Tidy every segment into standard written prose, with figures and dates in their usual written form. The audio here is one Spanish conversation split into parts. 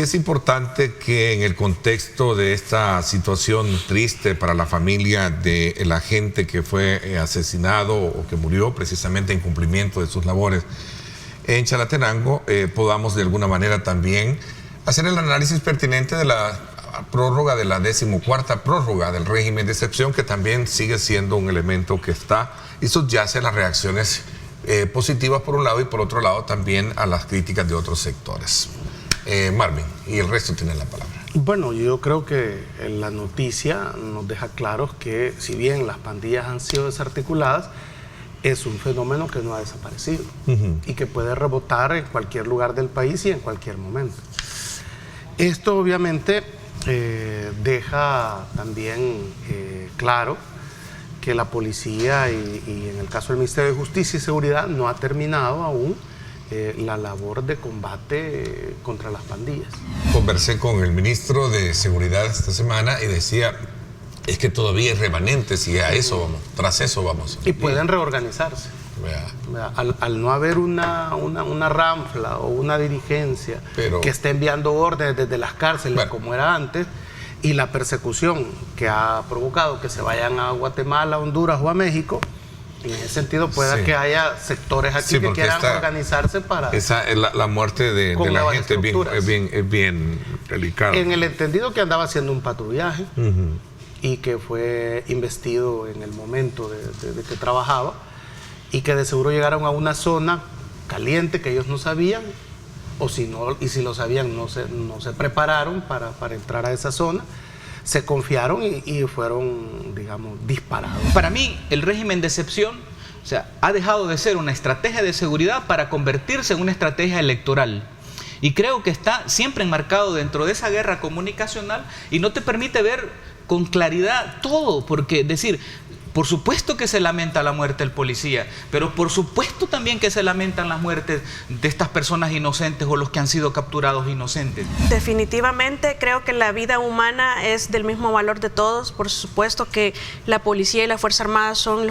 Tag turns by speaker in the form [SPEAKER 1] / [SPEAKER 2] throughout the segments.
[SPEAKER 1] Y es importante que en el contexto de esta situación triste para la familia del agente que fue asesinado o que murió precisamente en cumplimiento de sus labores en Chalatenango, podamos de alguna manera también hacer el análisis pertinente de la prórroga, de la 14ª prórroga del régimen de excepción, que también sigue siendo un elemento que está y subyace las reacciones positivas por un lado y por otro lado también a las críticas de otros sectores. Marvin, y el resto tienen la palabra.
[SPEAKER 2] Bueno, yo creo que la noticia nos deja claros que si bien las pandillas han sido desarticuladas, es un fenómeno que no ha desaparecido y que puede rebotar en cualquier lugar del país y en cualquier momento. Esto obviamente deja también claro que la policía y en el caso del Ministerio de Justicia y Seguridad no ha terminado aún la labor de combate contra las pandillas. Conversé con el ministro de Seguridad esta semana y decía, es que todavía hay remanentes y a eso vamos, tras eso vamos. Y pueden reorganizarse. Al no haber una ranfla o una dirigencia que esté enviando órdenes desde las cárceles como era antes, y la persecución que ha provocado que se vayan a Guatemala, Honduras o a México, en ese sentido pueda que haya sectores aquí que quieran organizarse para... La muerte de la gente es bien delicada. En el entendido que andaba haciendo un patrullaje y que fue investido en el momento de que trabajaba, y que de seguro llegaron a una zona caliente que ellos no sabían, o si no, y si lo sabían no se prepararon para entrar a esa zona, se confiaron y fueron, digamos, disparados.
[SPEAKER 3] Para mí, el régimen de excepción, o sea, ha dejado de ser una estrategia de seguridad para convertirse en una estrategia electoral. Y creo que está siempre enmarcado dentro de esa guerra comunicacional y no te permite ver con claridad todo, porque decir... Por supuesto que se lamenta la muerte del policía, pero por supuesto también que se lamentan las muertes de estas personas inocentes o los que han sido capturados inocentes.
[SPEAKER 4] Definitivamente creo que la vida humana es del mismo valor de todos. Por supuesto que la policía y la Fuerza Armada son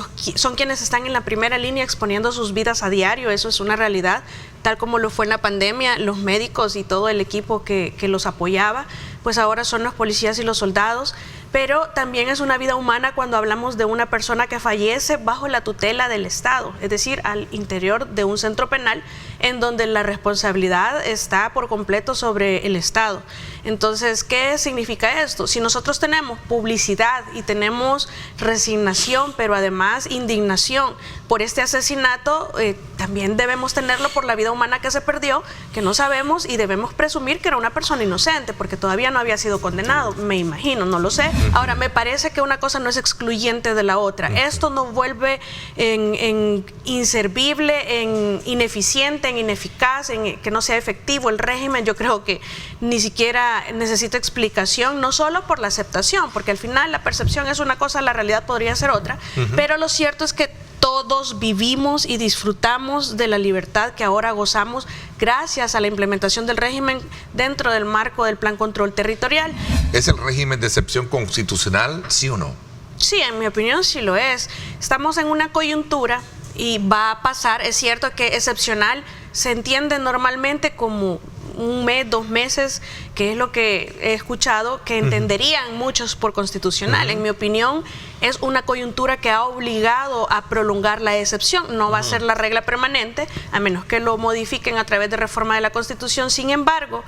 [SPEAKER 4] quienes están en la primera línea exponiendo sus vidas a diario, eso es una realidad, tal como lo fue en la pandemia, los médicos y todo el equipo que los apoyaba, pues ahora son los policías y los soldados. Pero también es una vida humana cuando hablamos de una persona que fallece bajo la tutela del Estado, es decir, al interior de un centro penal en donde la responsabilidad está por completo sobre el Estado. Entonces, ¿qué significa esto? Si nosotros tenemos publicidad y tenemos resignación, pero además indignación por este asesinato, también debemos tenerlo por la vida humana que se perdió, que no sabemos, y debemos presumir que era una persona inocente, porque todavía no había sido condenado, me imagino, no lo sé. Ahora, me parece que una cosa no es excluyente de la otra. Esto nos vuelve en inservible, en ineficiente, en ineficaz, en que no sea efectivo el régimen. Yo creo que ni siquiera necesita explicación, no solo por la aceptación, porque al final la percepción es una cosa, la realidad podría ser otra, pero lo cierto es que todos vivimos y disfrutamos de la libertad que ahora gozamos gracias a la implementación del régimen dentro del marco del Plan Control Territorial.
[SPEAKER 1] ¿Es el régimen de excepción constitucional, sí o no?
[SPEAKER 4] Sí, en mi opinión sí lo es. Estamos en una coyuntura y va a pasar. Es cierto que excepcional se entiende normalmente como un mes, 2 meses, que es lo que he escuchado que entenderían muchos por constitucional. En mi opinión, es una coyuntura que ha obligado a prolongar la excepción. No va a ser la regla permanente, a menos que lo modifiquen a través de reforma de la Constitución. Sin embargo,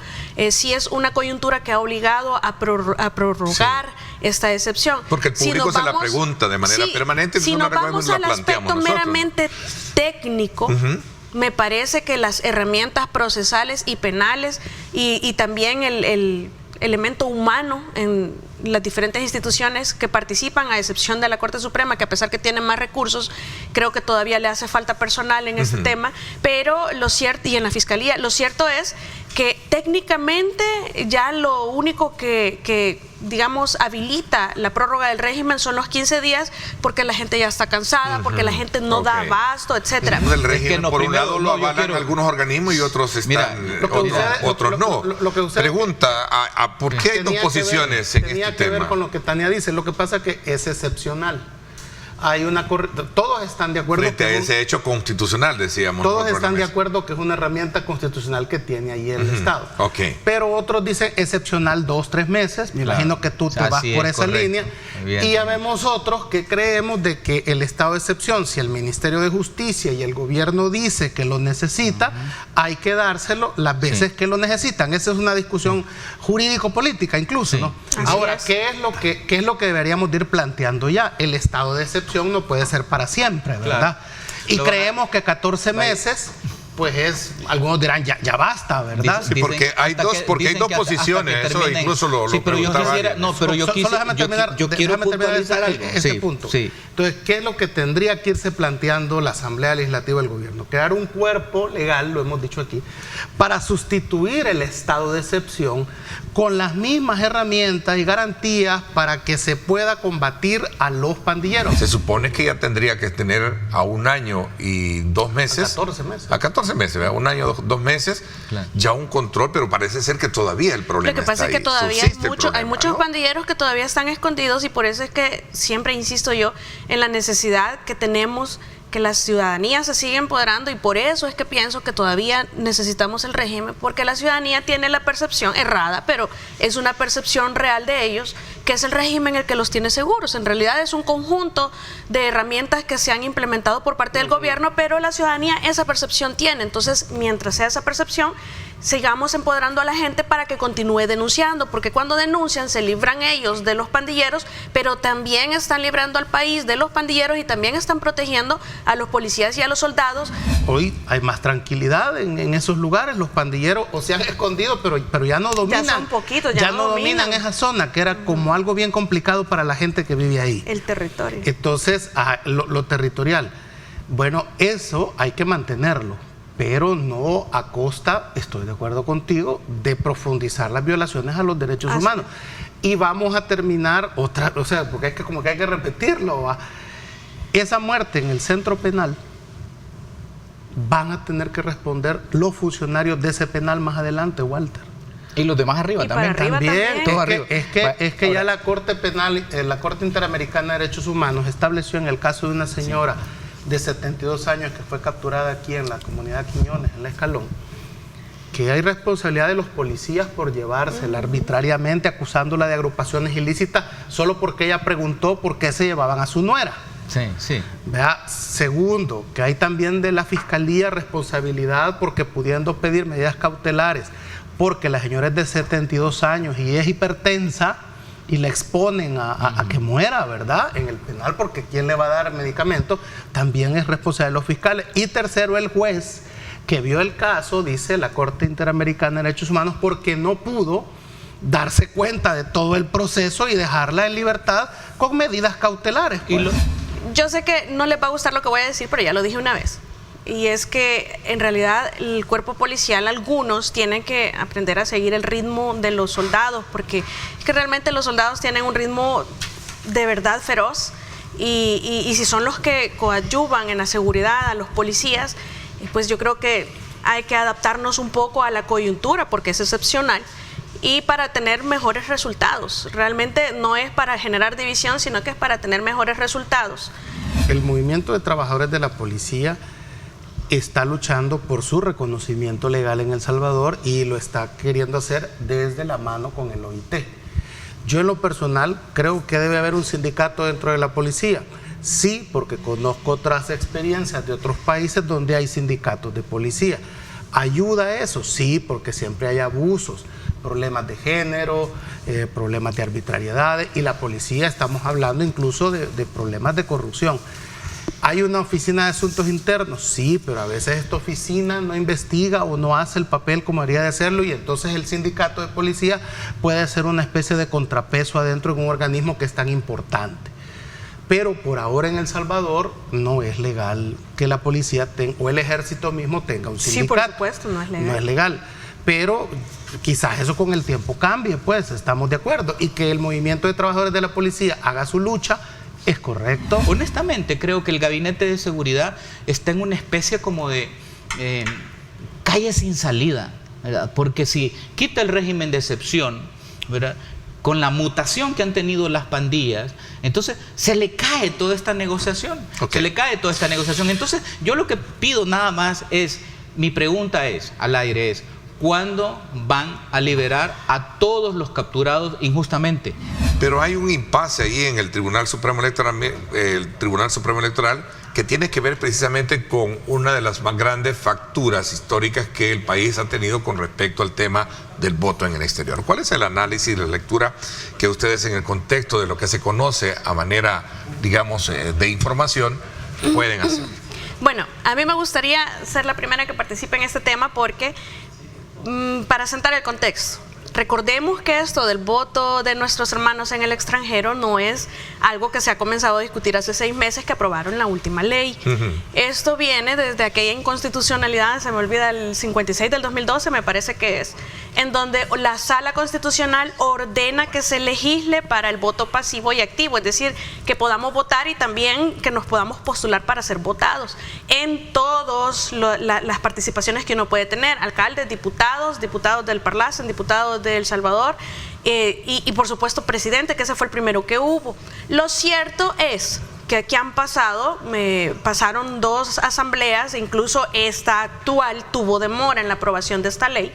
[SPEAKER 4] sí es una coyuntura que ha obligado a prorrogar esta excepción.
[SPEAKER 1] Porque el público se la pregunta de manera permanente.
[SPEAKER 4] Si nos vamos al aspecto meramente técnico, me parece que las herramientas procesales y penales y también el elemento humano en las diferentes instituciones que participan, a excepción de la Corte Suprema, que a pesar que tiene más recursos, creo que todavía le hace falta personal en este tema, pero lo cierto, y en la Fiscalía, lo cierto es que técnicamente ya lo único que digamos, habilita la prórroga del régimen son los 15 días, porque la gente ya está cansada, porque la gente no da abasto, etcétera.
[SPEAKER 1] El régimen, por un lado, lo avalan algunos organismos y otros están, otros no. Pregunta, ¿por qué hay dos posiciones en este tema?
[SPEAKER 2] Tenía que ver con lo que Tania dice, lo que pasa es que es excepcional. todos están de acuerdo.
[SPEAKER 1] Frente a ese hecho constitucional, decíamos.
[SPEAKER 2] Todos están de acuerdo que es una herramienta constitucional que tiene ahí el Estado.
[SPEAKER 1] Okay.
[SPEAKER 2] Pero otros dicen excepcional 2-3 meses. Me imagino que tú te vas por esa línea. Y ya vemos otros que creemos de que el estado de excepción, si el Ministerio de Justicia y el gobierno dice que lo necesita, hay que dárselo las veces que lo necesitan. Esa es una discusión jurídico-política incluso, ¿no? Ahora, ¿qué es lo que deberíamos de ir planteando ya? El estado de excepción no puede ser para siempre, ¿verdad? Y creemos que 14 meses, pues algunos dirán, ya basta, ¿verdad?
[SPEAKER 1] Sí, porque hay dos posiciones, eso incluso lo
[SPEAKER 3] pero yo quisiera, pero yo quiero puntualizar algo.
[SPEAKER 2] Este punto. Entonces, ¿qué es lo que tendría que irse planteando la Asamblea Legislativa del Gobierno? Crear un cuerpo legal, lo hemos dicho aquí, para sustituir el estado de excepción con las mismas herramientas y garantías para que se pueda combatir a los pandilleros.
[SPEAKER 1] Se supone que ya tendría que tener a 1 año y 2 meses.
[SPEAKER 2] A 14 meses.
[SPEAKER 1] A 14 meses, ¿verdad? 1 año, 2 meses, ya un control, pero parece ser que todavía el problema
[SPEAKER 4] está ahí. Lo que pasa es que todavía hay muchos
[SPEAKER 1] ¿no?
[SPEAKER 4] pandilleros que todavía están escondidos, y por eso es que siempre insisto yo en la necesidad que tenemos que la ciudadanía se siga empoderando, y por eso es que pienso que todavía necesitamos el régimen, porque la ciudadanía tiene la percepción errada, pero es una percepción real de ellos, que es el régimen el que los tiene seguros. En realidad es un conjunto de herramientas que se han implementado por parte del gobierno, pero la ciudadanía esa percepción tiene. Entonces, mientras sea esa percepción, sigamos empoderando a la gente para que continúe denunciando, porque cuando denuncian se libran ellos de los pandilleros, pero también están librando al país de los pandilleros y también están protegiendo a los policías y a los soldados.
[SPEAKER 2] Hoy hay más tranquilidad en esos lugares. Los pandilleros o se han escondido, pero ya no dominan.
[SPEAKER 4] Ya son poquitos,
[SPEAKER 2] ya no dominan esa zona, que era como algo bien complicado para la gente que vive ahí.
[SPEAKER 4] El territorio.
[SPEAKER 2] Entonces, lo territorial. Bueno, eso hay que mantenerlo, pero no a costa, estoy de acuerdo contigo, de profundizar las violaciones a los derechos humanos. Y vamos a terminar otra, o sea, porque como que hay que repetirlo, ¿va? Esa muerte en el centro penal van a tener que responder los funcionarios de ese penal más adelante, Walter.
[SPEAKER 3] Y los demás arriba también.
[SPEAKER 2] Es que ya la Corte Penal, la Corte Interamericana de Derechos Humanos estableció en el caso de una señora de 72 años que fue capturada aquí en la comunidad Quiñones, en La Escalón, que hay responsabilidad de los policías por llevársela arbitrariamente, acusándola de agrupaciones ilícitas, solo porque ella preguntó por qué se llevaban a su nuera. Vea, segundo, que hay también de la Fiscalía responsabilidad porque pudiendo pedir medidas cautelares, porque la señora es de 72 años y es hipertensa, y le exponen a que muera, ¿verdad?, en el penal, porque ¿quién le va a dar medicamentos? También es responsabilidad de los fiscales. Y tercero, el juez que vio el caso, dice la Corte Interamericana de Derechos Humanos, porque no pudo darse cuenta de todo el proceso y dejarla en libertad con medidas cautelares.
[SPEAKER 4] Yo sé que no les va a gustar lo que voy a decir, pero ya lo dije una vez. Y es que en realidad el cuerpo policial, algunos tienen que aprender a seguir el ritmo de los soldados, porque es que realmente los soldados tienen un ritmo de verdad feroz, y si son los que coadyuvan en la seguridad a los policías, pues yo creo que hay que adaptarnos un poco a la coyuntura, porque es excepcional, y para tener mejores resultados. Realmente no es para generar división, sino que es para tener mejores resultados.
[SPEAKER 2] El movimiento de trabajadores de la policía está luchando por su reconocimiento legal en El Salvador y lo está queriendo hacer desde la mano con el OIT. Yo en lo personal creo que debe haber un sindicato dentro de la policía. Sí, porque conozco otras experiencias de otros países donde hay sindicatos de policía. ¿Ayuda a eso? Sí, porque siempre hay abusos, problemas de género, problemas de arbitrariedades, y la policía, estamos hablando incluso de problemas de corrupción. ¿Hay una oficina de asuntos internos? Sí, pero a veces esta oficina no investiga o no hace el papel como debería de hacerlo, y entonces el sindicato de policía puede ser una especie de contrapeso adentro de un organismo que es tan importante. Pero por ahora en El Salvador no es legal que la policía o el ejército mismo tenga un sindicato.
[SPEAKER 4] Sí, por supuesto, no es legal.
[SPEAKER 2] No es legal. Pero quizás eso con el tiempo cambie, pues estamos de acuerdo. Y que el movimiento de trabajadores de la policía haga su lucha es correcto.
[SPEAKER 3] Honestamente, creo que el gabinete de seguridad está en una especie como de calle sin salida, ¿verdad? Porque si quita el régimen de excepción, ¿verdad?, con la mutación que han tenido las pandillas, entonces se le cae toda esta negociación.
[SPEAKER 1] Okay.
[SPEAKER 3] Se le cae toda esta negociación. Entonces, yo lo que pido nada más es, mi pregunta es, al aire es, ¿cuándo van a liberar a todos los capturados injustamente?
[SPEAKER 1] Pero hay un impasse ahí en el Tribunal Supremo Electoral, que tiene que ver precisamente con una de las más grandes facturas históricas que el país ha tenido con respecto al tema del voto en el exterior. ¿Cuál es el análisis y la lectura que ustedes, en el contexto de lo que se conoce a manera, digamos, de información, pueden hacer?
[SPEAKER 4] Bueno, a mí me gustaría ser la primera que participe en este tema porque, para sentar el contexto, recordemos que esto del voto de nuestros hermanos en el extranjero no es algo que se ha comenzado a discutir hace 6 meses que aprobaron la última ley. Esto viene desde aquella inconstitucionalidad, se me olvida, el 56 del 2012 me parece que es, en donde la Sala Constitucional ordena que se legisle para el voto pasivo y activo, es decir, que podamos votar y también que nos podamos postular para ser votados en todas las participaciones que uno puede tener, alcaldes, diputados del Parlacen, diputados de El Salvador, y por supuesto presidente, que ese fue el primero que hubo. Lo cierto es que aquí pasaron 2 asambleas, incluso esta actual tuvo demora en la aprobación de esta ley,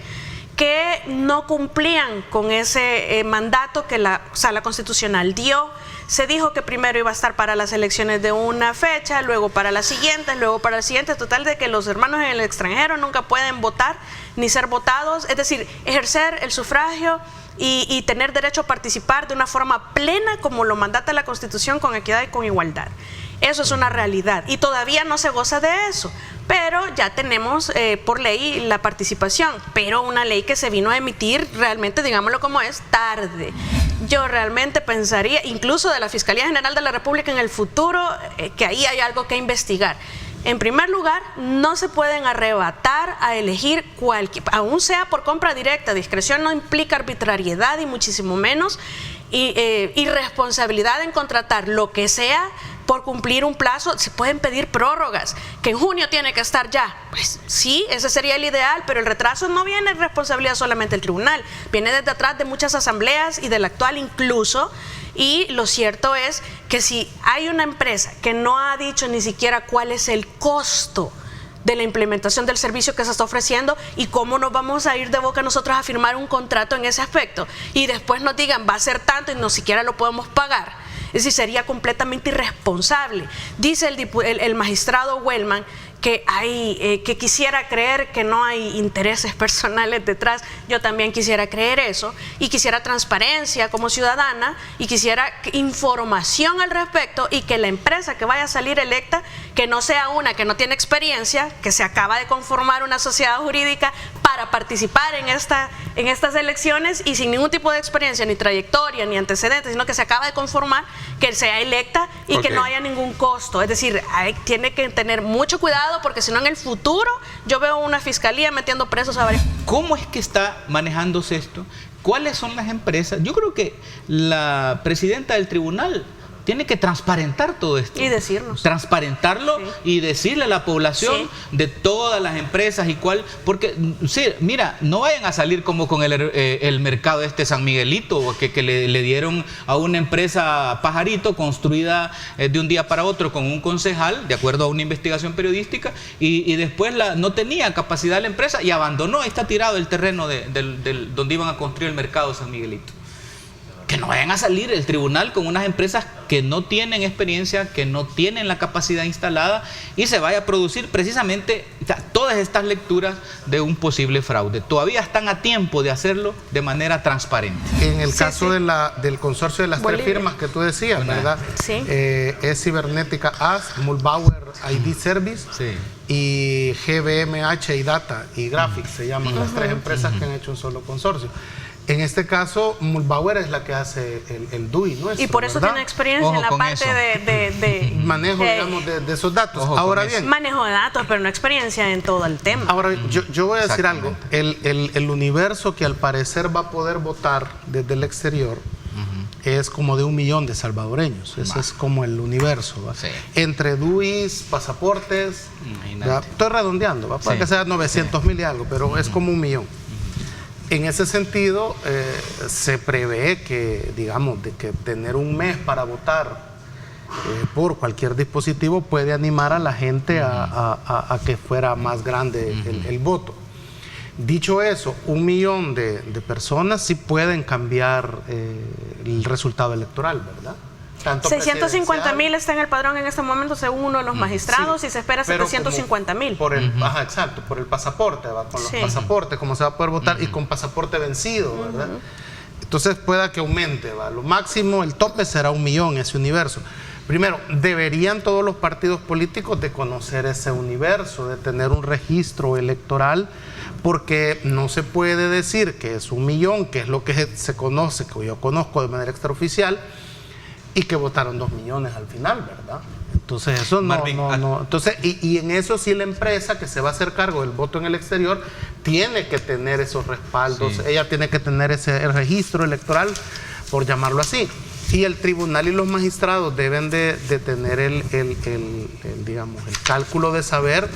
[SPEAKER 4] que no cumplían con ese mandato que la Sala Constitucional dio. Se dijo que primero iba a estar para las elecciones de una fecha, luego para las siguientes, total de que los hermanos en el extranjero nunca pueden votar ni ser votados, es decir, ejercer el sufragio y tener derecho a participar de una forma plena como lo mandata la Constitución, con equidad y con igualdad. Eso es una realidad y todavía no se goza de eso, pero ya tenemos por ley la participación, pero una ley que se vino a emitir realmente, digámoslo como es, tarde. Yo realmente pensaría, incluso de la Fiscalía General de la República en el futuro, que ahí hay algo que investigar. En primer lugar, no se pueden arrebatar a elegir aún sea por compra directa. Discreción no implica arbitrariedad y muchísimo menos irresponsabilidad en contratar lo que sea por cumplir un plazo. Se pueden pedir prórrogas, que en junio tiene que estar ya. Pues sí, ese sería el ideal, pero el retraso no viene de responsabilidad solamente del tribunal, viene desde atrás de muchas asambleas y de la actual incluso. Y lo cierto es que si hay una empresa que no ha dicho ni siquiera cuál es el costo de la implementación del servicio que se está ofreciendo y cómo nos vamos a ir de boca nosotros a firmar un contrato en ese aspecto y después nos digan va a ser tanto y no siquiera lo podemos pagar, es decir, sería completamente irresponsable. Dice el magistrado Wellman que quisiera creer que no hay intereses personales detrás. Yo también quisiera creer eso y quisiera transparencia como ciudadana y quisiera información al respecto, y que la empresa que vaya a salir electa, que no sea una que no tiene experiencia, que se acaba de conformar una sociedad jurídica para participar en estas elecciones y sin ningún tipo de experiencia, ni trayectoria, ni antecedentes, sino que se acaba de conformar, que sea electa y que no haya ningún costo. Es decir, tiene que tener mucho cuidado, porque si no en el futuro yo veo una fiscalía metiendo presos a varios.
[SPEAKER 3] ¿Cómo es que está manejándose esto? ¿Cuáles son las empresas? Yo creo que la presidenta del tribunal tiene que transparentar todo esto.
[SPEAKER 4] Y decirnos.
[SPEAKER 3] Transparentarlo, sí. Y decirle a la población, sí, de todas las empresas y cuál. Porque, sí, mira, no vayan a salir como con el mercado San Miguelito, que le dieron a una empresa Pajarito construida de un día para otro con un concejal, de acuerdo a una investigación periodística, y después no tenía capacidad la empresa y abandonó. Ahí está tirado el terreno donde iban a construir el mercado San Miguelito. Que no vayan a salir el tribunal con unas empresas que no tienen experiencia, que no tienen la capacidad instalada, y se vaya a producir precisamente todas estas lecturas de un posible fraude. Todavía están a tiempo de hacerlo de manera transparente.
[SPEAKER 2] En el caso del consorcio de las Bolivia. 3 firmas que tú decías, ¿verdad?
[SPEAKER 4] Sí.
[SPEAKER 2] Es Cibernética AS, Mulbauer ID Service, sí, y GBMH y Data y Graphics, se llaman las 3 empresas que han hecho un solo consorcio. En este caso, Mulbauer es la que hace el DUI nuestro,
[SPEAKER 4] y por eso, ¿verdad?, tiene experiencia en la parte de
[SPEAKER 2] manejo, digamos, de esos datos. Ahora bien,
[SPEAKER 4] manejo de datos, pero no experiencia en todo el tema.
[SPEAKER 2] Ahora, yo voy a decir algo. El universo que al parecer va a poder votar desde el exterior es como de 1 millón de salvadoreños. Ese es como el universo, ¿va? Sí. Entre DUIs, pasaportes, estoy redondeando, ¿va? Puede que sea 900,000 y algo, pero es como 1 millón. En ese sentido, se prevé que, digamos, de que tener un mes para votar por cualquier dispositivo puede animar a la gente a que fuera más grande el voto. Dicho eso, 1 millón de personas sí pueden cambiar el resultado electoral, ¿verdad?
[SPEAKER 4] 650.000 está en el padrón en este momento según uno de los magistrados, y se espera 750.000.
[SPEAKER 2] Ajá, exacto, por el pasaporte, ¿va? Con los pasaportes, como se va a poder votar, y con pasaporte vencido, ¿verdad? Entonces pueda que aumente, ¿va? Lo máximo, el tope será 1 millón, ese universo. Primero, deberían todos los partidos políticos de conocer ese universo, de tener un registro electoral, porque no se puede decir que es 1 millón, que es lo que se conoce, que yo conozco de manera extraoficial, y que votaron 2 millones al final, ¿verdad? Entonces eso no. Entonces, y en eso sí la empresa que se va a hacer cargo del voto en el exterior tiene que tener esos respaldos, ella tiene que tener ese registro electoral, por llamarlo así. Y el tribunal y los magistrados deben de tener digamos, el cálculo de saber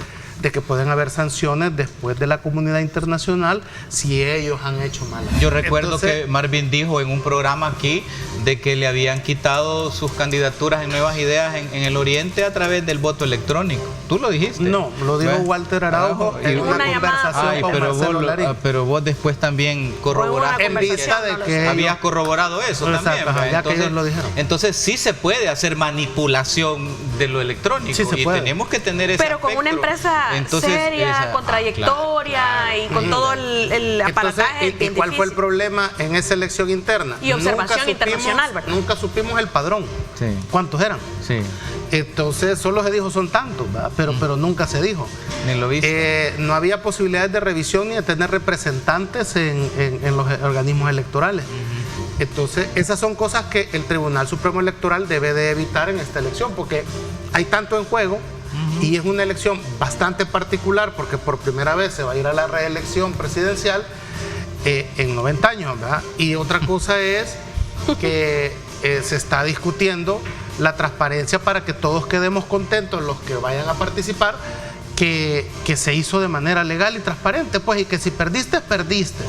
[SPEAKER 2] de que pueden haber sanciones después de la comunidad internacional si ellos han hecho mal.
[SPEAKER 3] Yo recuerdo que Marvin dijo en un programa aquí de que le habían quitado sus candidaturas en Nuevas Ideas en el Oriente a través del voto electrónico. ¿Tú lo dijiste?
[SPEAKER 2] No, lo dijo Walter Araujo en una conversación con Marcelo Larín.
[SPEAKER 3] Pero vos después también corroboraste.
[SPEAKER 2] En vista de que
[SPEAKER 3] habías corroborado eso también.
[SPEAKER 2] Ya que ellos lo dijeron.
[SPEAKER 3] Entonces sí se puede hacer manipulación de lo electrónico.
[SPEAKER 2] Sí se puede.
[SPEAKER 3] Tenemos que tener ese
[SPEAKER 4] Pero con una empresa seria, con trayectoria y con todo el aparataje.
[SPEAKER 2] ¿Y cuál fue el problema en esa elección interna?
[SPEAKER 4] Y observación internacional, ¿verdad?
[SPEAKER 2] Nunca supimos el padrón.
[SPEAKER 3] Sí.
[SPEAKER 2] ¿Cuántos eran?
[SPEAKER 3] Sí.
[SPEAKER 2] Entonces solo se dijo son tantos, ¿verdad? Pero nunca se dijo.
[SPEAKER 3] Ni lo viste.
[SPEAKER 2] No había posibilidades de revisión ni de tener representantes en los organismos electorales. Entonces esas son cosas que el Tribunal Supremo Electoral debe de evitar en esta elección, porque hay tanto en juego. Y es una elección bastante particular porque por primera vez se va a ir a la reelección presidencial en 90 años, ¿verdad? Y otra cosa es que se está discutiendo la transparencia para que todos quedemos contentos, los que vayan a participar, que se hizo de manera legal y transparente, pues, y que si perdiste, perdiste.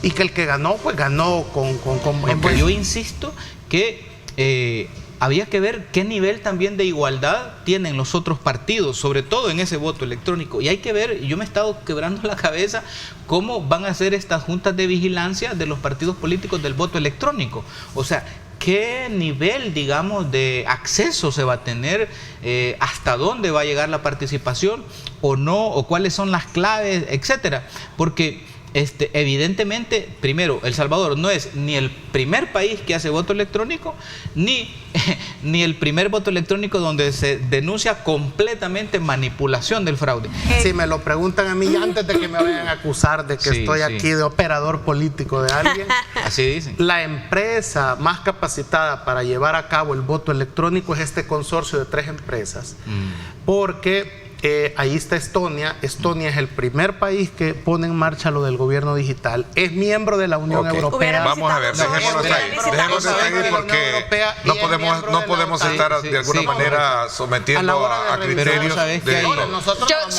[SPEAKER 2] Y que el que ganó, pues ganó con
[SPEAKER 3] Yo insisto que había que ver qué nivel también de igualdad tienen los otros partidos, sobre todo en ese voto electrónico. Y hay que ver, yo me he estado quebrando la cabeza, cómo van a ser estas juntas de vigilancia de los partidos políticos del voto electrónico. O sea, qué nivel, digamos, de acceso se va a tener, hasta dónde va a llegar la participación o no, o cuáles son las claves, etcétera. Porque evidentemente, primero, El Salvador no es ni el primer país que hace voto electrónico, ni el primer voto electrónico donde se denuncia completamente manipulación del fraude.
[SPEAKER 2] Si me lo preguntan a mí antes de que me vayan a acusar de que estoy aquí de operador político de alguien,
[SPEAKER 3] así dicen.
[SPEAKER 2] La empresa más capacitada para llevar a cabo el voto electrónico es este consorcio de 3 empresas, porque ahí está Estonia. Estonia es el primer país que pone en marcha lo del gobierno digital. Es miembro de la Unión Europea.
[SPEAKER 1] Vamos a ver, dejémonos ahí porque no podemos estar de alguna manera sometiendo a criterios de...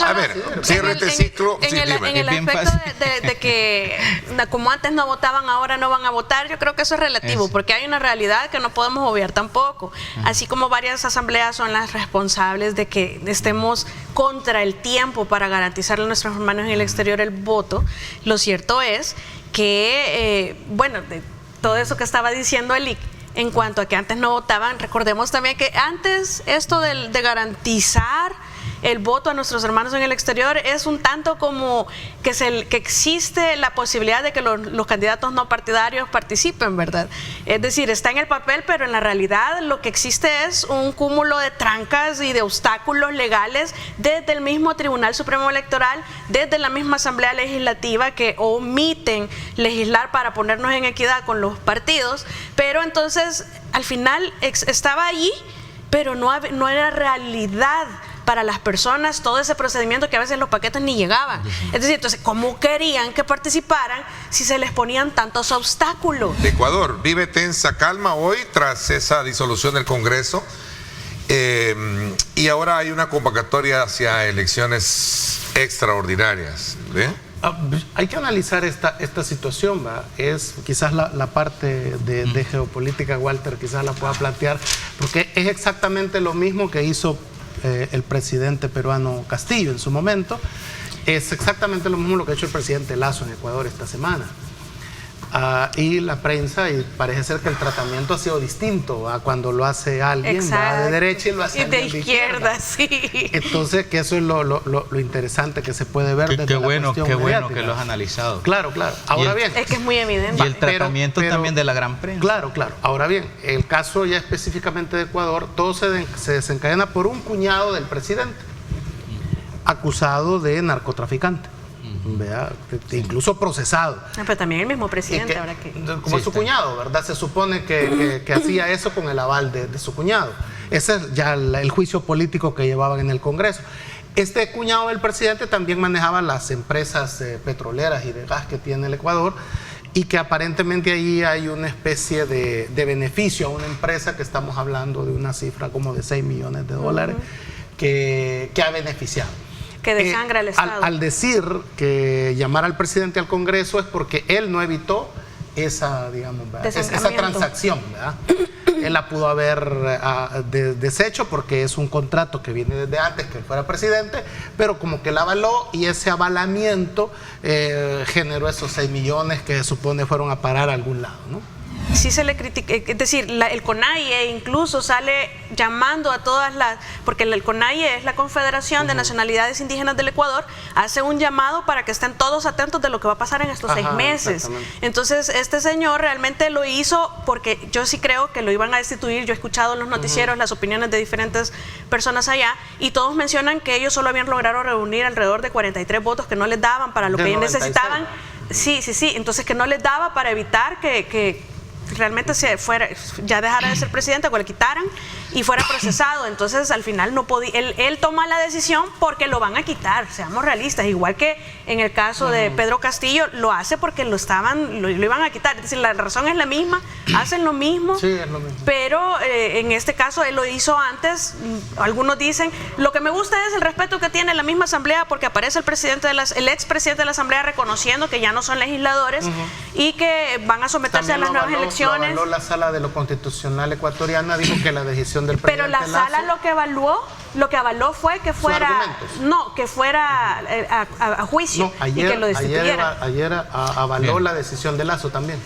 [SPEAKER 4] A ver,
[SPEAKER 1] cierre este ciclo.
[SPEAKER 4] En el aspecto de que como antes no votaban, ahora no van a votar, yo creo que eso es relativo, porque hay una realidad que no podemos obviar tampoco. Así como varias asambleas son las responsables de que estemos contra el tiempo para garantizarle a nuestros hermanos en el exterior el voto, lo cierto es que, bueno, de todo eso que estaba diciendo Eli, en cuanto a que antes no votaban, recordemos también que antes esto de garantizar el voto a nuestros hermanos en el exterior es un tanto como que existe la posibilidad de que los candidatos no partidarios participen, ¿verdad? Es decir, está en el papel, pero en la realidad lo que existe es un cúmulo de trancas y de obstáculos legales desde el mismo Tribunal Supremo Electoral, desde la misma Asamblea Legislativa, que omiten legislar para ponernos en equidad con los partidos, pero entonces al final estaba allí, pero no era realidad para las personas todo ese procedimiento que a veces los paquetes ni llegaban. Es decir, entonces, ¿cómo querían que participaran si se les ponían tantos obstáculos?
[SPEAKER 1] Ecuador vive tensa calma hoy tras esa disolución del Congreso, y ahora hay una convocatoria hacia elecciones extraordinarias.
[SPEAKER 2] Hay que analizar esta situación, ¿va? Es quizás la parte de geopolítica, Walter, quizás la pueda plantear, porque es exactamente lo mismo que hizo el presidente peruano Castillo en su momento, es exactamente lo mismo lo que ha hecho el presidente Lasso en Ecuador esta semana. Y la prensa, y parece ser que el tratamiento ha sido distinto a cuando lo hace alguien de derecha y lo hace alguien
[SPEAKER 4] de izquierda. Sí.
[SPEAKER 2] Entonces, que eso es lo interesante que se puede ver desde la cuestión
[SPEAKER 3] Qué bueno
[SPEAKER 2] mediática.
[SPEAKER 3] que lo has analizado.
[SPEAKER 2] Claro. Ahora bien,
[SPEAKER 4] Es que es muy evidente.
[SPEAKER 3] Y el tratamiento también de la gran prensa.
[SPEAKER 2] Claro. Ahora bien, el caso ya específicamente de Ecuador, todo se desencadena por un cuñado del presidente, acusado de narcotraficante. ¿Vea? Incluso procesado.
[SPEAKER 4] Pero también el mismo presidente, ahora que...
[SPEAKER 2] Como es su cuñado, ¿verdad? Se supone que hacía eso con el aval de su cuñado. Ese es ya el juicio político que llevaban en el Congreso. Este cuñado del presidente también manejaba las empresas petroleras y de gas que tiene el Ecuador, y que aparentemente ahí hay una especie de beneficio a una empresa, que estamos hablando de una cifra como de $6 millones que ha beneficiado.
[SPEAKER 4] Que desangra el Estado.
[SPEAKER 2] Al decir que llamar al presidente al Congreso es porque él no evitó esa, digamos, esa transacción, ¿verdad? Él la pudo haber deshecho porque es un contrato que viene desde antes que él fuera presidente, pero como que la avaló, y ese avalamiento generó esos 6 millones que se supone fueron a parar a algún lado, ¿no?
[SPEAKER 4] Sí se le critica, es decir, el CONAIE incluso sale llamando a todas las, porque el CONAIE es la Confederación de Nacionalidades Indígenas del Ecuador, hace un llamado para que estén todos atentos de lo que va a pasar en estos 6 meses. Entonces, este señor realmente lo hizo porque yo sí creo que lo iban a destituir. Yo he escuchado en los noticieros las opiniones de diferentes personas allá, y todos mencionan que ellos solo habían logrado reunir alrededor de 43 votos que no les daban para lo que ellos necesitaban. Sí, entonces que no les daba para evitar que realmente ya dejara de ser presidente, o le quitaran y fuera procesado. Entonces al final no podía, él toma la decisión porque lo van a quitar, seamos realistas, igual que en el caso de Pedro Castillo, lo hace porque lo iban a quitar. Es decir, la razón es la misma, hacen lo mismo,
[SPEAKER 2] sí, es lo mismo.
[SPEAKER 4] Pero en este caso él lo hizo antes. Algunos dicen, lo que me gusta es el respeto que tiene la misma asamblea, porque aparece el expresidente de la asamblea reconociendo que ya no son legisladores y que van a someterse a las nuevas elecciones.
[SPEAKER 2] Lo avaló la Sala de lo Constitucional ecuatoriana, dijo que la decisión del presidente
[SPEAKER 4] Pero la Sala lo que avaló fue que fuera a juicio, y que lo destituyeran.
[SPEAKER 2] Ayer avaló la decisión de Lasso también.